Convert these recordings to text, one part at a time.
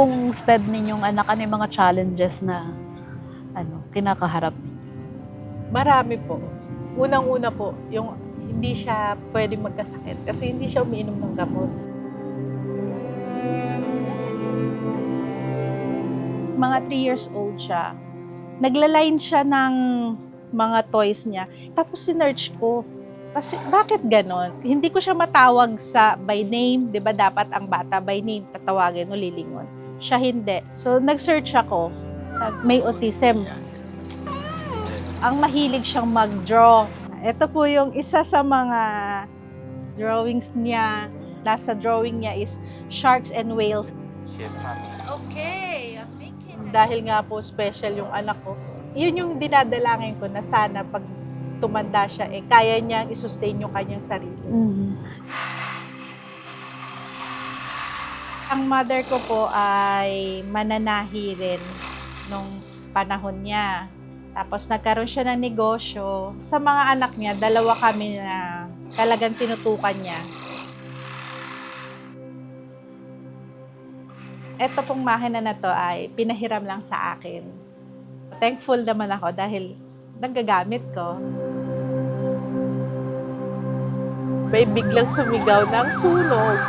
pong SPED ninyong anak, ano yung mga challenges na kinakaharap? Marami po. Unang-una po, yung hindi siya pwedeng magkasakit kasi hindi siya umiinom ng gamot. Mga 3 years old siya. Nagla-line siya ng mga toys niya. Tapos sinearch ko. Kasi bakit ganon? Hindi ko siya matawag sa by name. 'Di ba dapat ang bata by name tatawagin o lilingon? Siya hindi. So nag-search ako. May autism. Ang mahilig siyang mag-draw. Ito po yung isa sa mga drawings niya. Nasa drawing niya is sharks and whales. Okay, I'm making it. Dahil nga po special yung anak ko, yun yung dinadalangin ko na sana pag tumanda siya, kaya niyang isustain yung kanyang sarili. Ang mother ko po ay mananahi rin nung panahon niya. Tapos nagkaroon siya ng negosyo. Sa mga anak niya, 2 kami na talagang tinutukan niya. Ito pong makina na to ay pinahiram lang sa akin. Thankful naman ako dahil nagagamit ko. May biglang sumigaw ng sunog.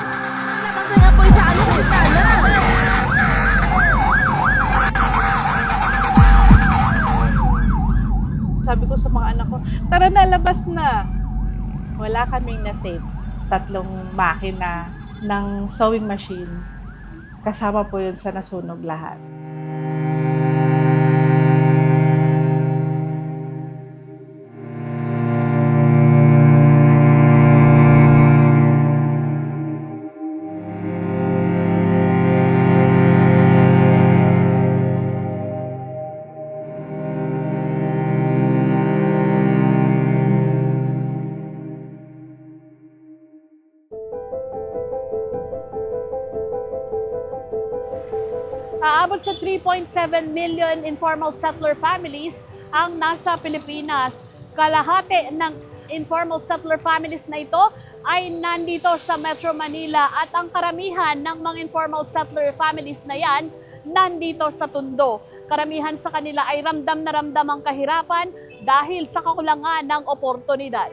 Sabi ko sa mga anak ko, tara na, labas na. Wala kaming na-save. 3 makina ng sewing machine. Kasama po yun sa nasunog lahat. Aabot sa 3.7 million informal settler families ang nasa Pilipinas. Kalahati ng informal settler families na ito ay nandito sa Metro Manila at ang karamihan ng mga informal settler families na yan nandito sa Tondo. Karamihan sa kanila ay ramdam na ramdam ang kahirapan dahil sa kakulangan ng oportunidad.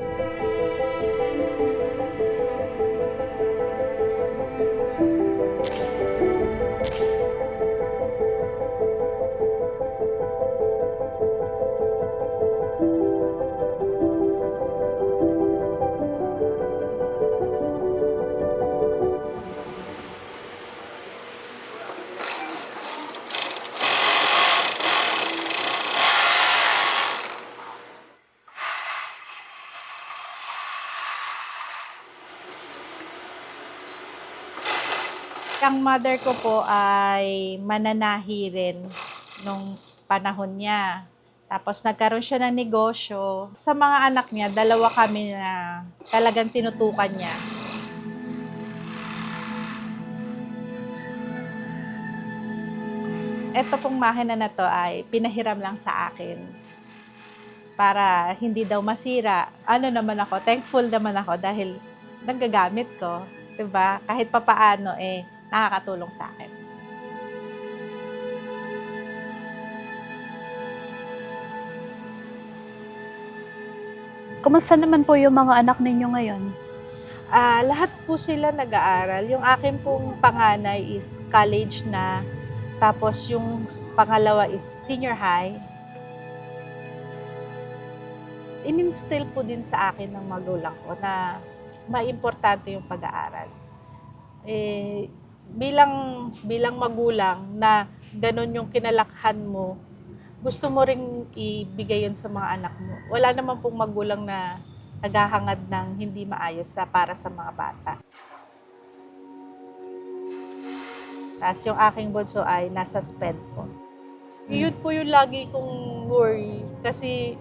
Ang mother ko po ay mananahi rin nung panahon niya. Tapos nagkaroon siya ng negosyo. Sa mga anak niya, 2 kami na talagang tinutukan niya. Ito pong makina na to ay pinahiram lang sa akin. Para hindi daw masira. Ano naman ako, thankful naman ako dahil nagagamit ko. 'Di ba? Kahit papaano nakakatulong sa akin. Kumusta naman po yung mga anak ninyo ngayon? Lahat po sila nag-aaral. Yung akin pong panganay is college na. Tapos yung pangalawa is senior high. In-instill po din sa akin ng magulang ko na maimportante yung pag-aaral. Bilang magulang na ganun yung kinalakhan mo, gusto mo ring ibigay yun sa mga anak mo. Wala naman pong magulang na naghahangad ng hindi maayos para sa mga bata. Tapos yung aking bunso ay nasa SPED po. Yun po yung lagi kong worry kasi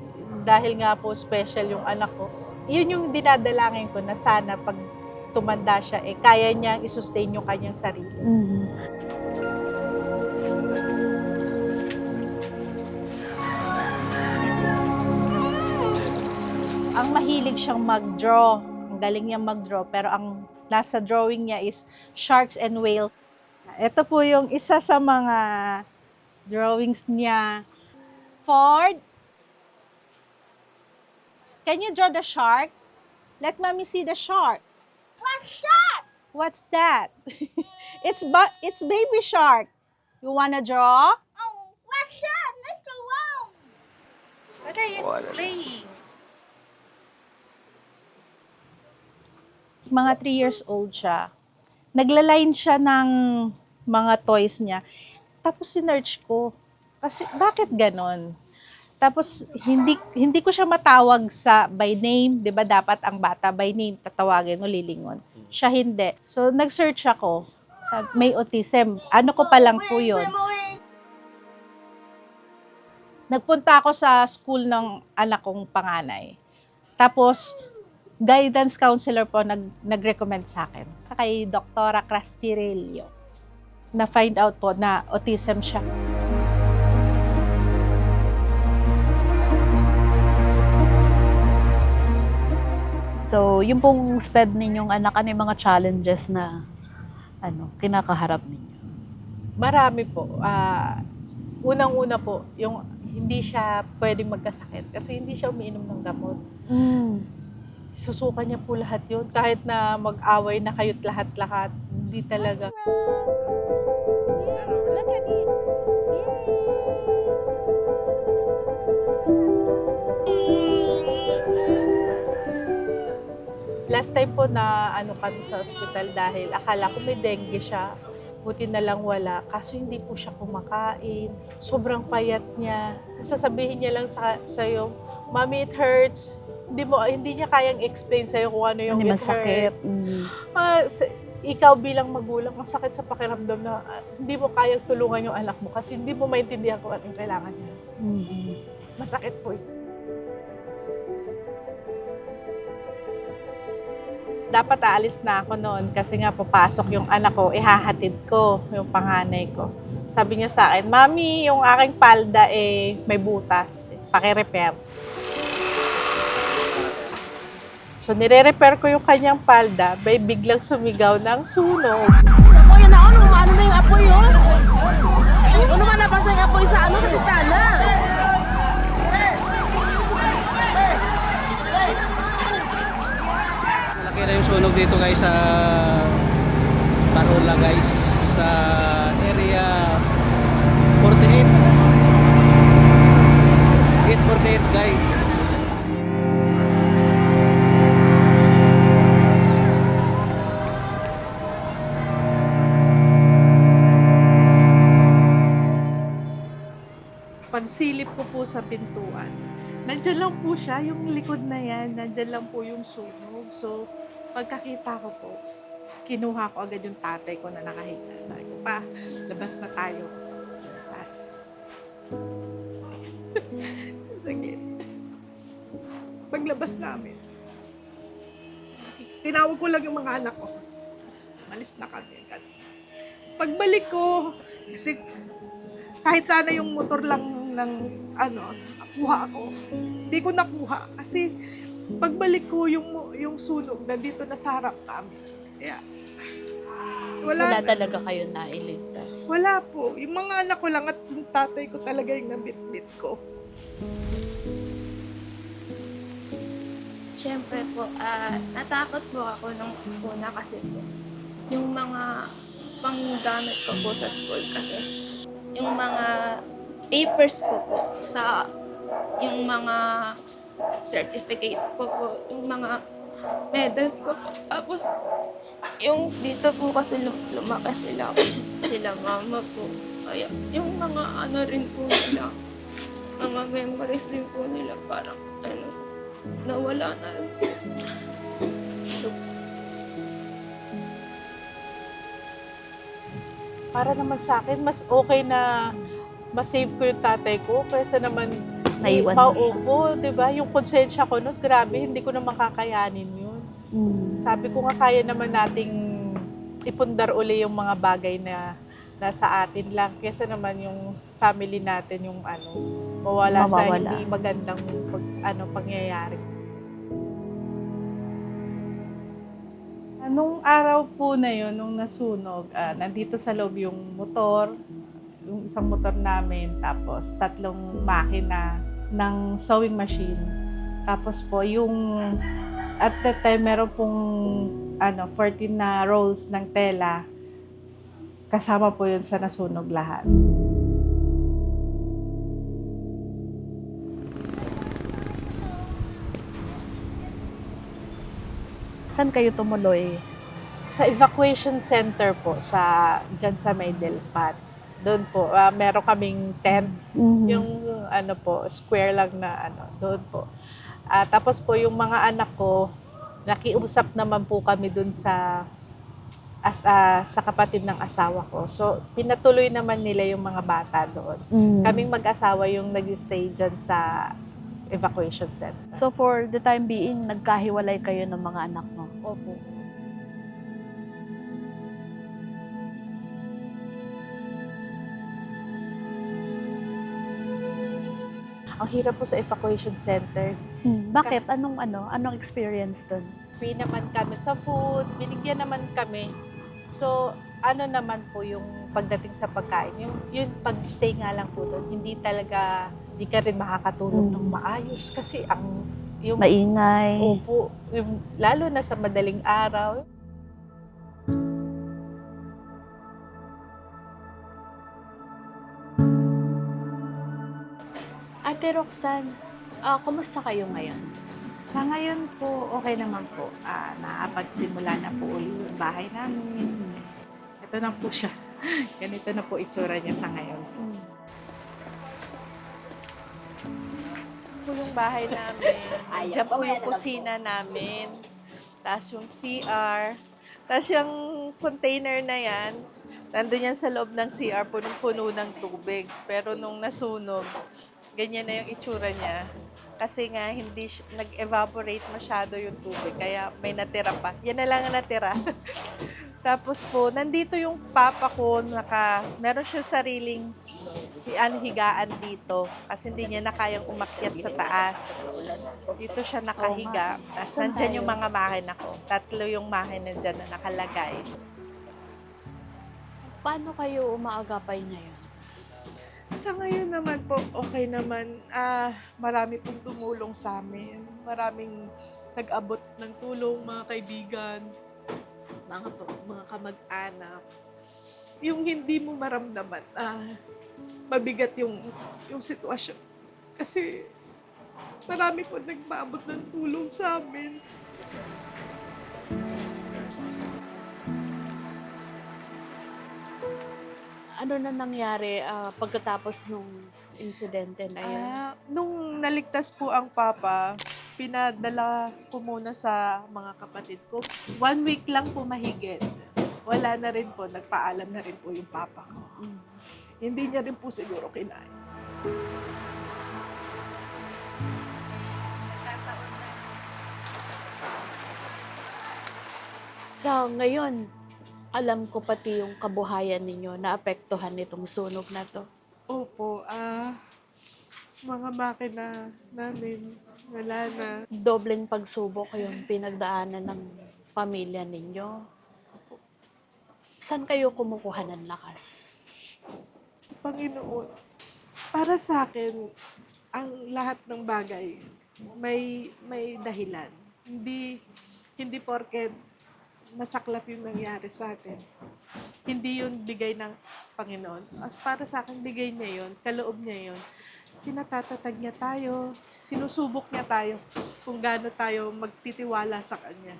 dahil nga po special yung anak ko, yun yung dinadalangin ko na sana pag tumanda siya, kaya niyang isustain yung kanyang sarili. Ang mahilig siyang mag-draw. Ang galing niyang mag-draw. Pero ang nasa drawing niya is sharks and whales. Ito po yung isa sa mga drawings niya. Ford, can you draw the shark? Let mommy see the shark. What's that? What's that? It's baby shark. You wanna draw? Oh, what's that? That's so long. What are you playing? Mga 3 years old siya. Naglaline siya ng mga toys niya. Tapos sinearch ko. Kasi bakit ganon? Tapos hindi ko siya matawag sa by name, 'di ba? Dapat ang bata by name tatawagin mo, lilingon. Siya hindi. So nag-search ako. May autism. Ano ko pa lang po 'yun. Nagpunta ako sa school ng anak kong panganay. Tapos guidance counselor po nag-recommend sa akin kay Dr. Crastirello. Na find out po na autism siya. So, yung pong SPED ninyong anak, ano yung mga challenges na kinakaharap ninyo? Marami po. Unang-una po, yung hindi siya pwedeng magkasakit kasi hindi siya umiinom ng gamot. Susukan niya po lahat yun. Kahit na mag-away na kayo't lahat-lahat, hindi talaga. Look at it. Last time po na kami sa ospital dahil akala ko may dengue siya. Buti na lang wala. Kaso hindi po siya kumakain. Sobrang payat niya. Sasabihin niya lang sa'yo, "Mommy, it hurts." Hindi niya kayang explain sa'yo kung ano yung Hindi it masakit. hurts. Ikaw bilang magulang, ang sakit sa pakiramdam na hindi mo kayang tulungan yung anak mo kasi hindi mo maintindihan kung ano yung kailangan niya. Masakit po ito. Dapat aalis na ako noon kasi nga papasok yung anak ko, ihahatid ko yung panganay ko. Sabi niya sa akin, "Mami, yung aking palda may butas, paki-repair." So nire-repair ko yung kanyang palda, biglang sumigaw ng sunog. Apoy na ano na yung apoy yun? Ano man nabasa yung apoy sa sa tala? Malaki na yung sunog dito guys sa Parola guys, sa area 48. Gate 48 guys. Pagsilip ko po sa pintuan, nandyan lang po siya, yung likod na yan, nandyan lang po yung sunog. So, pagkakita ko po, kinuha ko agad yung tatay ko na nakahiga. Sabi ko, "Pa, labas na tayo." Tapos, saglit. Paglabas namin, tinawag ko lang yung mga anak ko. Tapos, malis na kami. Pagbalik ko, kasi kahit sana yung motor lang ng nakuha ako, hindi ko nakuha. Kasi pagbalik ko yung sunog, nandito na sa harap namin. Kaya, Wala na. talaga kayo nailigtas. Wala po. Yung mga anak ko lang at yung tatay ko talaga yung nabit-bit ko. Siyempre po, natakot po ako nung una kasi po, yung mga panggamit ko po sa school kasi, yung mga papers ko po, yung mga certificates ko po, yung mga medals ko po. Tapos, yung dito po kasi lumaki sila mama po. Kaya, yung mga rin po nila, mga memories din po nila, parang nawala na rin po. Para naman sa akin, mas okay na masave ko yung tatay ko kaysa naman Naiwan mo siya. maupo, di ba? Yung konsensya ko nun, grabe, hindi ko na makakayanin yun. Sabi ko nga, kaya naman nating ipundar uli yung mga bagay na nasa atin lang. Kesa naman yung family natin, yung mawala sa Mawawala. hindi magandang pangyayari. Nung araw po na yun, nung nasunog, nandito sa loob yung motor, yung isang motor namin, tapos 3 makina ng sewing machine. Tapos po yung at that time meron pong 14 na rolls ng tela. Kasama po yun sa nasunog lahat. Saan kayo tumuloy? Sa evacuation center po, dyan sa May Delpat. Doon po, meron kaming tent. Yung square lang na doon po. Tapos po yung mga anak ko, nakiusap naman po kami doon sa kapatid ng asawa ko. So, pinatuloy naman nila yung mga bata doon. Kaming mag-asawa yung nag-stay dyan sa evacuation center. So for the time being, nagkahiwalay kayo ng mga anak mo? Opo. Ang hirap po sa evacuation center. Bakit? Anong experience dun? Free naman kami sa food, binigyan naman kami. So, naman po yung pagdating sa pagkain, yung pag-stay nga lang po doon, hindi ka rin makakatulog ng maayos kasi yung Maingay. opo, lalo na sa madaling araw. Ate Roxanne, kumusta kayo ngayon? Sa ngayon po, okay naman po. Nakapagsimula na po ulit yung bahay namin. Ito na po siya. Ganito na po itsura niya sa ngayon. Po yung bahay namin. Diyan po yung kusina namin. Tapos yung CR. Tapos yung container na yan, nandun yan sa loob ng CR, punong-puno ng tubig. Pero nung nasunog, ganyan na yung itsura niya. Kasi nga, hindi nag-evaporate masyado yung tubig. Kaya may natira pa. Yan na lang ang natira. Tapos po, nandito yung papa ko, meron siya sariling higaan dito. Kasi hindi niya na kayang umakyat sa taas. Dito siya nakahiga. Tapos nandyan yung mga makina ko. 3 yung makina dyan na nakalagay. Paano kayo umaagapay ngayon? Sa ngayon naman po, okay naman. Marami pong tumulong sa amin. Maraming nag-abot ng tulong, mga kaibigan, mga kamag-anak. Yung hindi mo maramdaman, mabigat yung sitwasyon. Kasi marami po nag-abot ng tulong sa amin. Ano na nangyari pagkatapos nung insidente na yun? Nung naligtas po ang papa, pinadala ko muna sa mga kapatid ko. 1 week lang po mahigit. Wala na rin po, nagpaalam na rin po yung papa ko. Hindi niya rin po siguro kinaya. So ngayon, alam ko pati yung kabuhayan ninyo na apektuhan nitong sunog na to. Opo, mga makina namin, wala na. Dobleng pagsubok yung pinagdaanan ng pamilya ninyo. Saan kayo kumukuha ng lakas? Panginoon, para sa akin, ang lahat ng bagay may dahilan. Hindi porket masaklap yung nangyari sa atin. Hindi yun bigay ng Panginoon. As para sa akin, bigay niya yun, kaloob niya yun. Pinatatatag niya tayo, sinusubok niya tayo kung gaano tayo magtitiwala sa Kanya.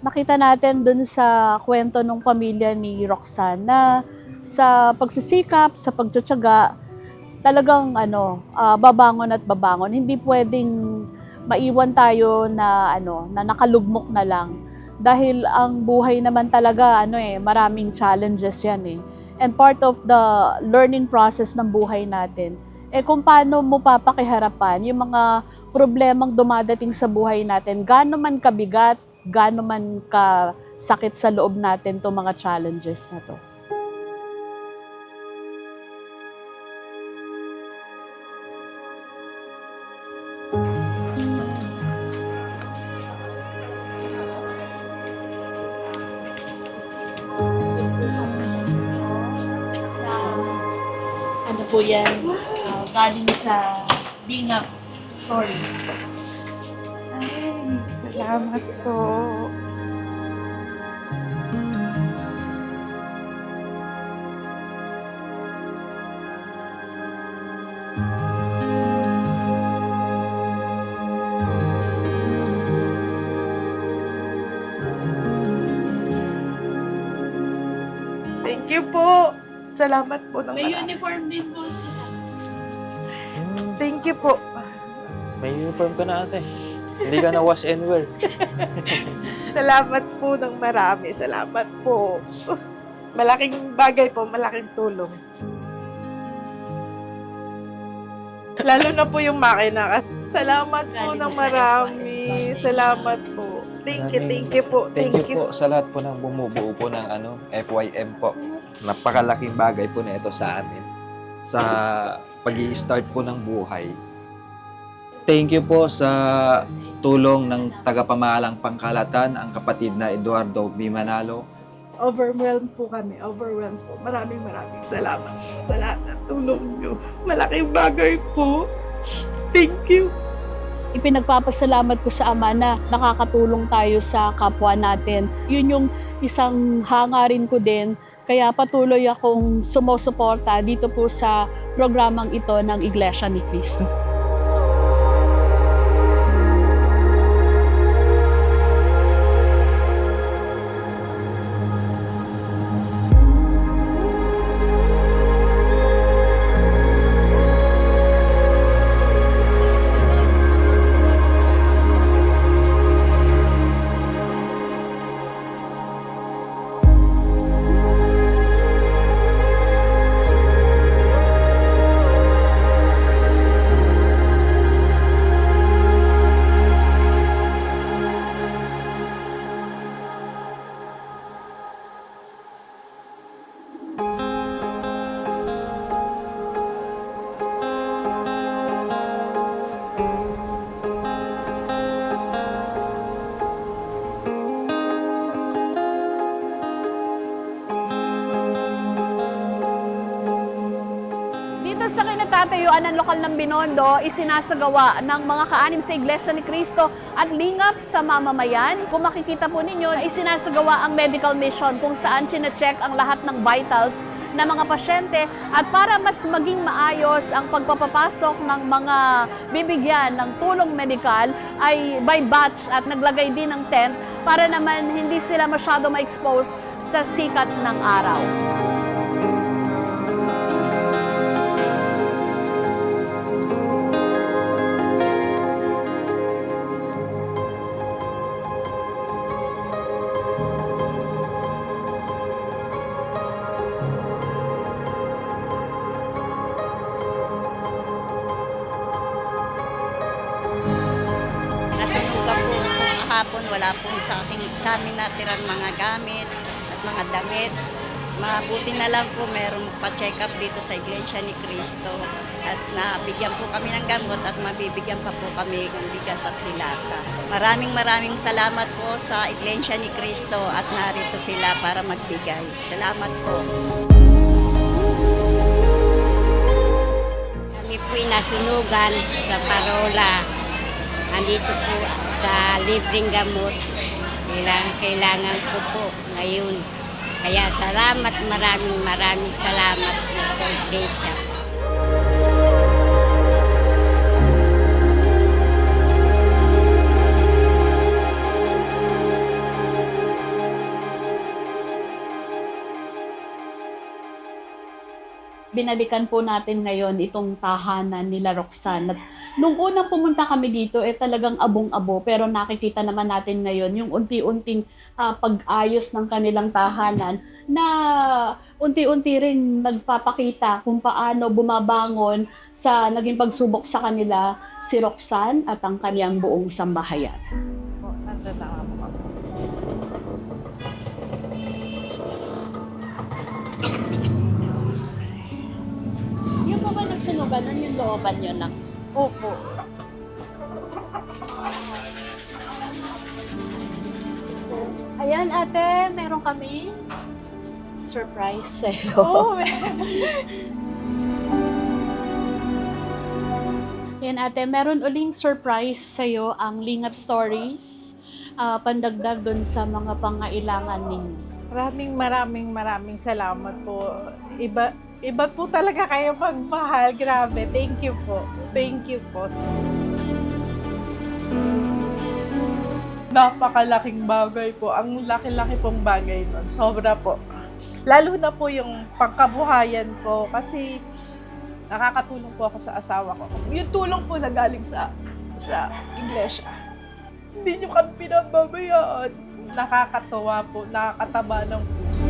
Nakita natin dun sa kwento ng pamilya ni Roxanne na sa pagsisikap, sa pagtsatsaga, talagang babangon at babangon. Hindi pwedeng maiwan tayo na nakalugmok na lang. Dahil ang buhay naman talaga maraming challenges yan . And part of the learning process ng buhay natin kung paano mo papakiharapan yung mga problemang dumadating sa buhay natin, gaano man kabigat, gaano man ka sakit sa loob natin itong mga challenges na to. Ano po yan? Galing sa Bingap Story. Ay, salamat po. Thank you po. Salamat po ng May marami. uniform din po sila. Thank you po. May uniform ka na ate. Hindi ka na wash and wear. Salamat po ng marami. Salamat po. Malaking bagay po, malaking tulong. Lalo na po yung makina. Salamat po Galing ng sa marami. Salamat po. Thank you po. Thank you po sa lahat po ng bumubuo po ng FYM po. Napakalaking bagay po na ito sa amin. Sa pag-i-start po ng buhay. Thank you po sa tulong ng tagapamahalang pangkalatan, ang kapatid na Eduardo B. Manalo. Overwhelmed po kami. Overwhelmed po. Maraming salamat sa lahat ng tulong nyo. Malaking bagay po. Thank you. Ipinagpapasalamat ko sa Ama na nakakatulong tayo sa kapwa natin. Yun yung isang hangarin ko din. Kaya patuloy akong sumusuporta dito po sa programang ito ng Iglesia ni Cristo. Dito sa kinatatayuan ng lokal ng Binondo, isinasagawa ng mga kaanim sa Iglesia ni Cristo at lingap sa mamamayan. Kung makikita po ninyo, isinasagawa ang medical mission kung saan chinecheck ang lahat ng vitals ng mga pasyente at para mas maging maayos ang pagpapapasok ng mga bibigyan ng tulong medikal ay by batch at naglagay din ng tent para naman hindi sila masyado ma-expose sa sikat ng araw. Nasunugan po kahapon, wala po sa amin natirang mga gamit at mga damit. Mabuti na lang po merong pa-check up dito sa Iglesia ni Cristo at nabigyan po kami ng gamot at mabibigyan pa po kami ng bigas at hilata. Maraming salamat po sa Iglesia ni Cristo at narito sila para magbigay. Salamat po. Kami po'y nasunugan sa parola. Andito po sa libreng gamot. Kailangan ko po ngayon. Kaya salamat, maraming salamat sa Iglesia. Binalikan po natin ngayon itong tahanan nila Roxanne. At nung unang pumunta kami dito, talagang abong-abo. Pero nakikita naman natin ngayon yung unti-unting pag-ayos ng kanilang tahanan na unti-unti rin nagpapakita kung paano bumabangon sa naging pagsubok sa kanila si Roxanne at ang kanyang buong sambahayan. Nandun na ako. sunugan nun yung looban nyo ng... Opo. Ayan ate, meron kami surprise sa'yo. Oh, Yan ate, meron uling surprise sa'yo ang Lingap Stories. Pandagdag dun sa mga pangailangan ninyo. maraming salamat po. Iba po talaga kayo magmahal. Grabe. Thank you po. Thank you po. Napakalaking bagay po. Ang laki-laki pong bagay nun. Sobra po. Lalo na po yung pangkabuhayan ko kasi nakakatulong po ako sa asawa ko. Kasi yung tulong po na galing sa iglesia. Hindi nyo kami pinababayaan. Nakakatawa po, nakakataba ng puso.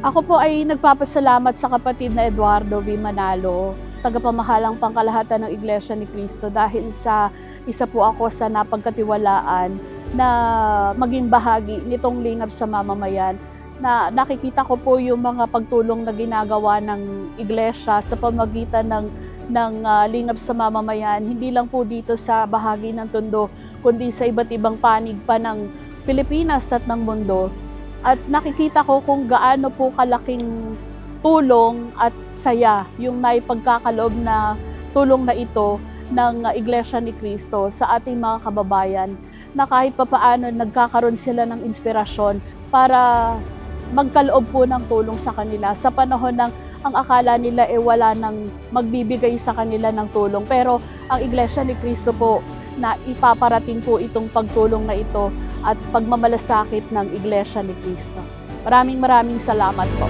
Ako po ay nagpapasalamat sa kapatid na Eduardo V. Manalo, tagapamahalang pangkalahatan ng Iglesia ni Cristo, dahil sa isa po ako sa napagkatiwalaan na maging bahagi nitong Lingap sa Mamamayan, na nakikita ko po yung mga pagtulong na ginagawa ng Iglesia sa pamagitan ng Lingap sa Mamamayan, hindi lang po dito sa bahagi ng Tondo, kundi sa iba't ibang panig pa ng Pilipinas at ng mundo. At nakikita ko kung gaano po kalaking tulong at saya yung naipagkakaloob na tulong na ito ng Iglesia ni Cristo sa ating mga kababayan, na kahit papaano nagkakaroon sila ng inspirasyon para magkaloob po ng tulong sa kanila sa panahon ng ang akala nila wala nang magbibigay sa kanila ng tulong. Pero ang Iglesia ni Cristo po, na ipaparating po itong pagtulong na ito at pagmamalasakit ng Iglesia ni Cristo. Maraming salamat po.